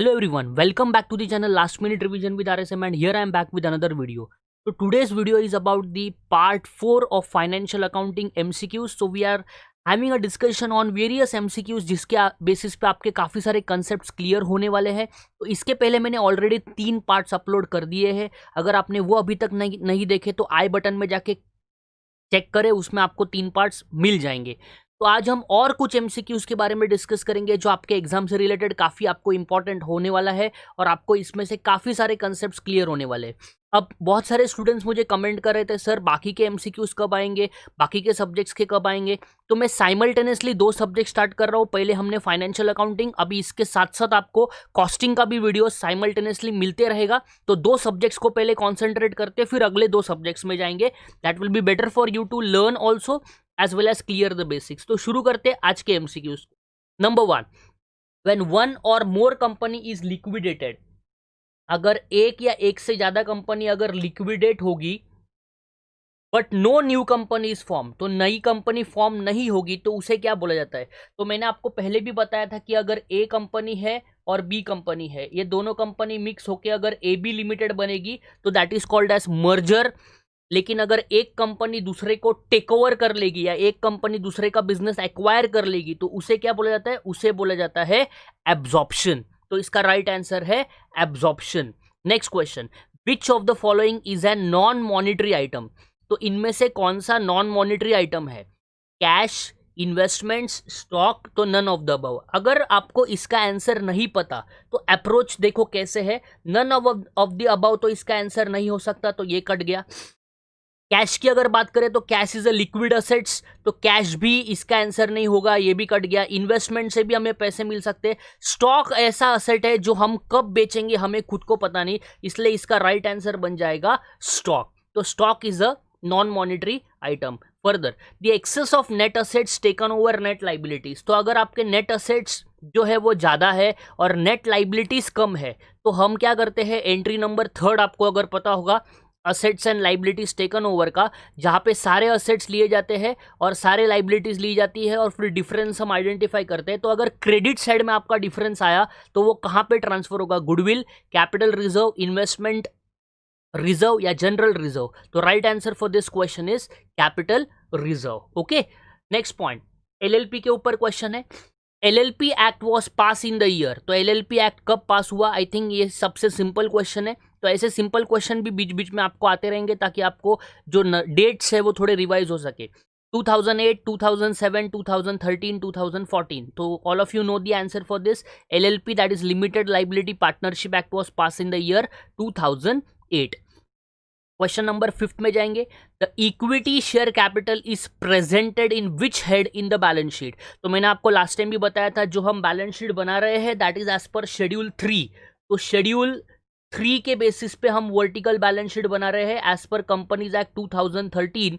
Hello everyone, welcome back to the channel Last Minute Revision with RSM, and here I am back with another video. So today's video is about the part 4 of financial accounting MCQs. So we are having a discussion on various MCQs जिसके basis पे आपके काफ़ी सारे concepts clear होने वाले हैं. तो इसके पहले मैंने ऑलरेडी 3 पार्ट्स अपलोड कर दिए हैं. अगर आपने वो अभी तक नहीं देखे तो आई बटन में जाके चेक करें, उसमें आपको 3 पार्ट्स मिल जाएंगे. तो आज हम और कुछ एमसीक्यूज के बारे में डिस्कस करेंगे जो आपके एग्जाम से रिलेटेड काफ़ी आपको इंपॉर्टेंट होने वाला है और आपको इसमें से काफ़ी सारे कंसेप्ट्स क्लियर होने वाले हैं. अब बहुत सारे स्टूडेंट्स मुझे कमेंट कर रहे थे, सर बाकी के एमसीक्यूज कब आएंगे, बाकी के सब्जेक्ट्स के कब आएंगे. तो मैं साइमल्टेनियसली 2 सब्जेक्ट स्टार्ट कर रहा हूँ. पहले हमने फाइनेंशियल अकाउंटिंग, अभी इसके साथ साथ आपको कॉस्टिंग का भी वीडियो साइमल्टेनियसली मिलते रहेगा. तो 2 सब्जेक्ट्स को पहले कॉन्सेंट्रेट करते फिर अगले 2 सब्जेक्ट्स में जाएंगे. That will be better for you to learn also as well as clear the basics. तो शुरू करते हैं आज के MCQs. Number 1, when one or more company is liquidated, अगर एक या एक से ज्यादा कंपनी अगर लिक्विडेट होगी but no new company is form, तो नई कंपनी फॉर्म नहीं होगी, तो उसे क्या बोला जाता है. तो मैंने आपको पहले भी बताया था कि अगर ए कंपनी है और बी कंपनी है, ये दोनों कंपनी मिक्स होकर अगर ए बी लिमिटेड बनेगी तो that is called as merger. लेकिन अगर एक कंपनी दूसरे को टेक ओवर कर लेगी या एक कंपनी दूसरे का बिजनेस एक्वायर कर लेगी तो उसे क्या बोला जाता है, उसे बोला जाता है एब्जॉर्प्शन. तो इसका राइट आंसर है absorption. Next question, which of the following is an non monetary item. तो इनमें से कौन सा नॉन मॉनिटरी आइटम है, कैश, इन्वेस्टमेंट्स, स्टॉक. तो नन ऑफ द अबव. अगर आपको इसका आंसर नहीं पता तो अप्रोच देखो कैसे है. नन ऑफ द अबव तो इसका आंसर नहीं हो सकता, तो ये कट गया. कैश की अगर बात करें तो cash is a liquid assets, तो कैश भी इसका आंसर नहीं होगा, ये भी कट गया. इन्वेस्टमेंट से भी हमें पैसे मिल सकते हैं. स्टॉक ऐसा असेट है जो हम कब बेचेंगे हमें खुद को पता नहीं, इसलिए इसका राइट आंसर बन जाएगा स्टॉक. तो stock is a non monetary item. Further, the excess of net assets taken over net liabilities. तो अगर आपके नेट असेट्स जो है वो ज़्यादा है और नेट लाइबिलिटीज कम है तो हम क्या करते हैं, एंट्री नंबर 3 आपको अगर पता होगा, assets and liabilities taken over का, जहाँ पे सारे असेट्स लिए जाते हैं और सारे लाइबिलिटीज ली जाती है और फिर डिफरेंस हम आइडेंटिफाई करते हैं. तो अगर क्रेडिट साइड में आपका डिफरेंस आया तो वो कहाँ पे ट्रांसफर होगा, goodwill, capital reserve, investment reserve या जनरल रिजर्व. तो right answer for this question is capital reserve. Okay, next point, LLP के ऊपर क्वेश्चन है. LLP act was pass in the year. तो एलएलपी एक्ट कब पास हुआ, आई थिंक ये सबसे सिंपल क्वेश्चन है. तो ऐसे सिंपल क्वेश्चन भी बीच बीच में आपको आते रहेंगे ताकि आपको जो डेट्स है वो थोड़े रिवाइज हो सके. 2008, 2007, 2013, 2014. तो all of you know the answer for this. LLP that is limited liability partnership act was pass in the year 2008. Question number 5 में जाएंगे. The equity share capital is presented in which head in the balance sheet. तो मैंने आपको last time भी बताया था, जो हम बैलेंस शीट बना रहे हैं that is as per schedule 3. तो शेड्यूल 3 के बेसिस पे हम वर्टिकल बैलेंस शीट बना रहे हैं as per companies act 2013,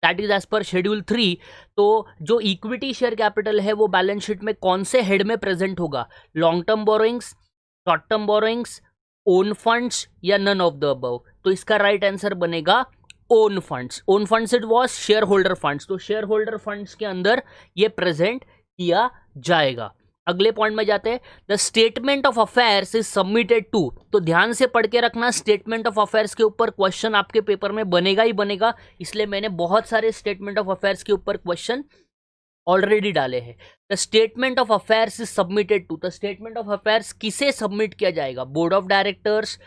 that is as per schedule 3. तो जो इक्विटी शेयर कैपिटल है वो बैलेंस शीट में कौन से हेड में प्रेजेंट होगा, long term borrowings, short term borrowings, own funds या नन ऑफ द अबव. तो इसका राइट आंसर बनेगा own funds. Own funds it was share holder funds. तो शेयर होल्डर फंड्स के अंदर ये प्रेजेंट किया जाएगा. अगले पॉइंट में जाते हैं. The statement of affairs is submitted to. तो ध्यान से पढ़ के रखना, स्टेटमेंट ऑफ अफेयर्स के ऊपर क्वेश्चन आपके पेपर में बनेगा ही बनेगा, इसलिए मैंने बहुत सारे स्टेटमेंट ऑफ अफेयर्स के ऊपर क्वेश्चन ऑलरेडी डाले हैं. The statement of affairs is submitted to. The statement of affairs किसे सबमिट किया जाएगा, board of directors,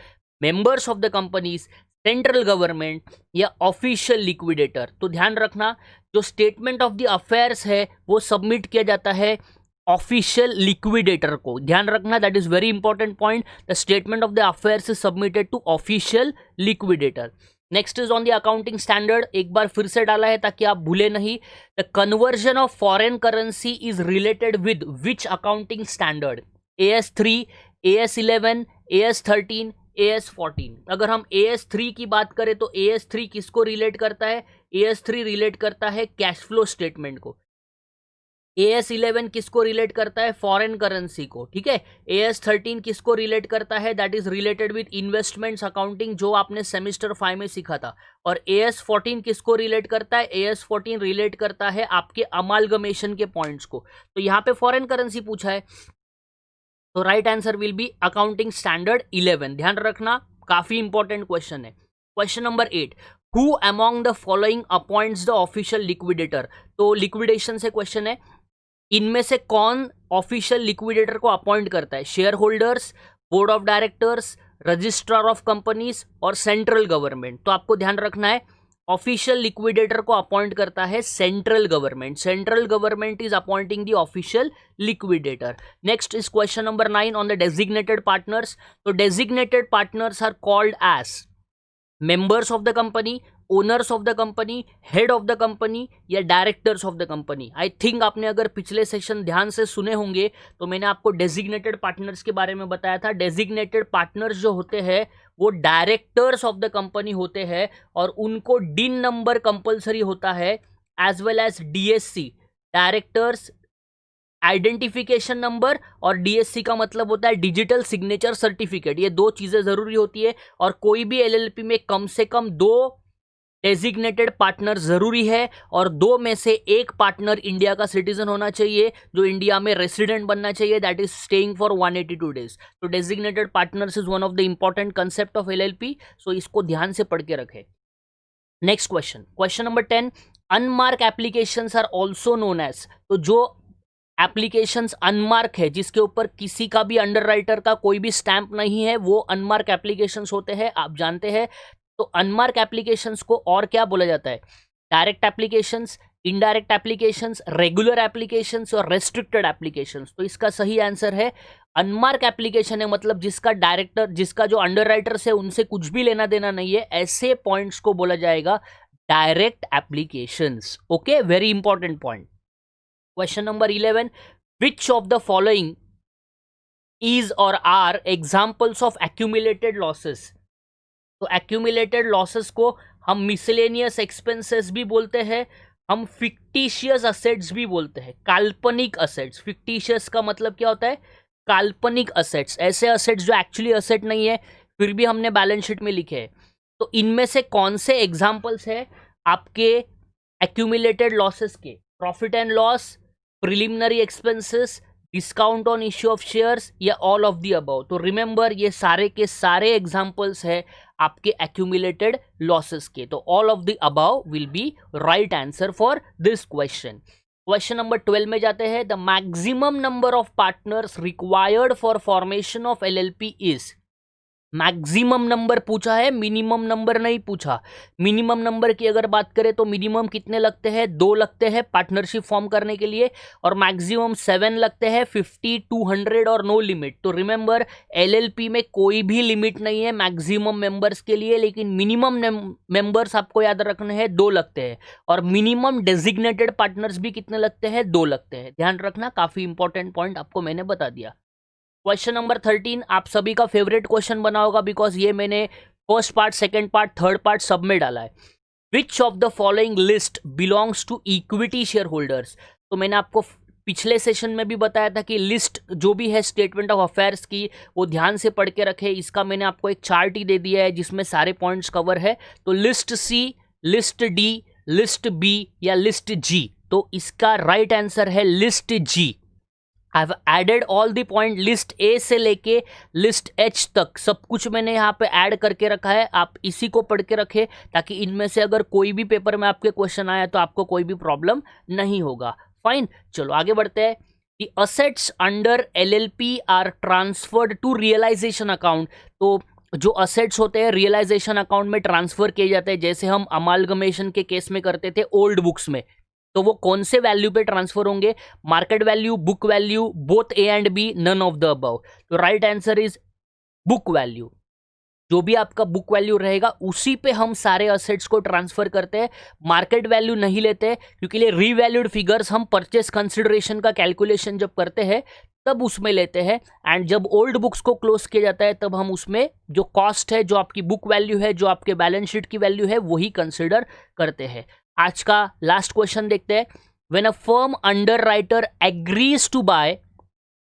members of the companies, central government या ऑफिशियल लिक्विडेटर. तो ध्यान रखना, जो स्टेटमेंट ऑफ द अफेयर्स है वो सबमिट किया जाता है ऑफिशियल लिक्विडेटर को. ध्यान रखना, that is very important point. The statement of the affairs is submitted to official liquidator. Next is on the accounting standard. एक बार फिर से डाला है ताकि आप भूले नहीं. The conversion of foreign currency is related with which accounting standard, AS3, AS11, AS13, AS14. अगर हम AS3 की बात करें तो AS3 किसको रिलेट करता है, AS3 रिलेट करता है कैश फ्लो स्टेटमेंट को. AS11 किसको रिलेट करता है, फॉरेन करेंसी को. ठीक है, AS13 किसको रिलेट करता है, that is related with investments accounting, जो आपने सेमेस्टर 5 में सीखा था. और AS14 किसको रिलेट करता है, AS14 रिलेट करता है आपके अमालगमेशन के पॉइंट्स को. तो यहाँ पे फॉरेन करेंसी पूछा है, तो right answer will be accounting standard 11। ध्यान रखना, काफी इंपॉर्टेंट क्वेश्चन है। Question number 8, who among the following appoints the official liquidator. तो लिक्विडेशन से क्वेश्चन है, इनमें से कौन ऑफिशियल लिक्विडेटर को अपॉइंट करता है? Share holders, board of directors, registrar of companies और सेंट्रल गवर्नमेंट। तो आपको ध्यान रखना है, ऑफिशियल लिक्विडेटर को अपॉइंट करता है central government. Central government is appointing the official liquidator. Next is question number 9 on the designated partners. तो designated partners are called as members of the company, owners of the company, head of the company या directors of the company. I think आपने अगर पिछले session ध्यान से सुने होंगे तो मैंने आपको डेजिग्नेटेड पार्टनर्स के बारे में बताया था। डेजिग्नेटेड पार्टनर्स जो होते हैं वो डायरेक्टर्स ऑफ द कंपनी होते हैं और उनको डिन नंबर कंपलसरी होता है, as well as DSC, directors identification number, और डीएससी का मतलब होता है डिजिटल सिग्नेचर सर्टिफिकेट। ये दो चीजें जरूरी होती है और कोई भी एलएलपी में कम से कम 2 डेजिग्नेटेड पार्टनर जरूरी है और 2 में से एक पार्टनर इंडिया का सिटीजन होना चाहिए, जो इंडिया में रेसिडेंट बनना चाहिए, that is staying for 182 days. तो designated partners is one of the important concept of LLP, so इसको ध्यान से पढ़ के रखें। Next question, question number 10, unmarked applications are also known as. तो जो एप्लीकेशंस अनमार्क है, जिसके ऊपर किसी का भी अंडरराइटर का कोई भी स्टैंप नहीं है, वो अनमार्क एप्लीकेशंस होते हैं, आप जानते हैं। तो अनमार्क एप्लीकेशंस को और क्या बोला जाता है? Direct applications, indirect applications, regular applications और रेस्ट्रिक्टेड एप्लीकेशंस। तो इसका सही आंसर है अनमार्क एप्लीकेशन है, मतलब जिसका डायरेक्टर, जिसका जो अंडरराइटर्स है उनसे कुछ भी लेना देना नहीं है, ऐसे पॉइंट्स को बोला जाएगा direct applications. Okay, very important point. Question number 11, which of the following is और are examples of accumulated losses. तो एक्यूमुलेटेड लॉसेस को हम मिसलेनियस एक्सपेंसेस भी बोलते हैं, हम फिक्टिशियस असेट्स भी बोलते हैं, काल्पनिक असेट्स। फिक्टिशियस का मतलब क्या होता है? काल्पनिक असेट्स, ऐसे असेट्स जो एक्चुअली असेट नहीं है फिर भी हमने बैलेंस शीट में लिखे हैं। तो इनमें से कौन से एग्जाम्पल्स है आपके एक्यूमुलेटेड लॉसेस के? Profit and loss, preliminary expenses, discount on issue of shares या ऑल ऑफ द अबव। तो रिमेंबर, ये सारे के सारे एग्जांपल्स है आपके एक्यूमुलेटेड लॉसेस के। तो all of the above will be right answer for this question. Question number 12 में जाते हैं। The maximum number of partners required for formation of LLP is. Maximum number पूछा है, मिनिमम नंबर नहीं पूछा। मिनिमम नंबर की अगर बात करें तो मिनिमम कितने लगते हैं? 2 लगते हैं पार्टनरशिप फॉर्म करने के लिए, और मैक्सिमम 7 लगते हैं, 50, 200 और नो लिमिट। तो रिमेंबर, एलएलपी में कोई भी लिमिट नहीं है मैक्सिमम मेंबर्स के लिए, लेकिन मिनिमम मेंबर्स आपको याद रखने हैं 2 लगते हैं, और मिनिमम डेजिग्नेटेड पार्टनर्स भी कितने लगते हैं? 2 लगते हैं। ध्यान रखना, काफी इंपॉर्टेंट पॉइंट आपको मैंने बता दिया। क्वेश्चन नंबर 13 आप सभी का फेवरेट क्वेश्चन बना होगा, बिकॉज ये मैंने first part, second part, third part सब में डाला है। Which of the following list belongs to equity share holders. तो मैंने आपको पिछले सेशन में भी बताया था कि लिस्ट जो भी है स्टेटमेंट ऑफ अफेयर्स की, वो ध्यान से पढ़ के रखे। इसका मैंने आपको एक चार्ट ही दे दिया है जिसमें सारे पॉइंट्स कवर है। तो list C, list D, list B या लिस्ट जी। तो इसका राइट आंसर है list G. I have added all the point, list A से लेके लिस्ट एच तक सब कुछ मैंने यहाँ पे ऐड करके रखा है। आप इसी को पढ़ के रखें ताकि इनमें से अगर कोई भी पेपर में आपके क्वेश्चन आया तो आपको कोई भी प्रॉब्लम नहीं होगा। फाइन, चलो आगे बढ़ते हैं। The assets under LLP are transferred to realization account. तो जो असेट्स होते हैं रियलाइजेशन अकाउंट में ट्रांसफर किए जाते हैं, जैसे हम अमालगमेशन के केस में करते थे ओल्ड बुक्स में। तो वो कौन से वैल्यू पे ट्रांसफर होंगे? Market value, book value, both A and B, none of the above. तो right answer is book value. जो भी आपका बुक वैल्यू रहेगा उसी पे हम सारे असेट्स को ट्रांसफर करते हैं। मार्केट वैल्यू नहीं लेते क्योंकि ये रीवैल्यूड फिगर्स हम परचेस कंसिडरेशन का कैलकुलेशन जब करते हैं तब उसमें लेते हैं, एंड जब ओल्ड बुक्स को क्लोज किया जाता है तब हम उसमें जो कॉस्ट है, जो आपकी बुक वैल्यू है, जो आपके बैलेंस शीट की वैल्यू है, वही कंसिडर करते हैं। आज का लास्ट क्वेश्चन देखते हैं। When a firm underwriter agrees to buy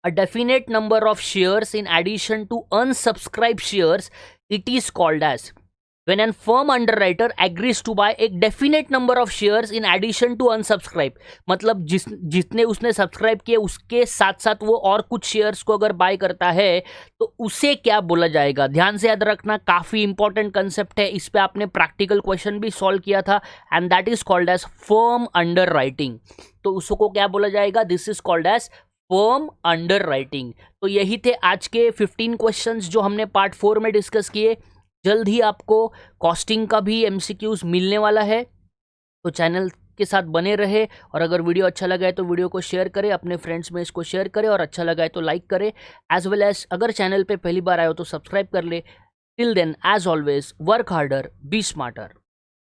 a definite number of shares in addition to unsubscribed shares, it is called as। when an firm underwriter agrees to buy a definite number of shares in addition to unsubscribe, मतलब जितने उसने subscribe किए उसके साथ साथ वो और कुछ शेयर्स को अगर बाय करता है तो उसे क्या बोला जाएगा। ध्यान से याद रखना, काफी इंपॉर्टेंट कंसेप्ट है, इस पे आपने प्रैक्टिकल क्वेश्चन भी सॉल्व किया था and that is called as firm underwriting. तो उसको क्या बोला जाएगा, this is called as firm underwriting. तो यही थे आज के 15 क्वेश्चंस जो हमने पार्ट 4 में डिस्कस किए। जल्द ही आपको कॉस्टिंग का भी एमसीक्यूज मिलने वाला है, तो चैनल के साथ बने रहे। और अगर वीडियो अच्छा लगा है तो वीडियो को शेयर करें, अपने फ्रेंड्स में इसको शेयर करें, और अच्छा लगा है तो लाइक करें, एज वेल एज अगर चैनल पे पहली बार आए हो तो सब्सक्राइब कर ले। Till then, as always, work harder, be smarter.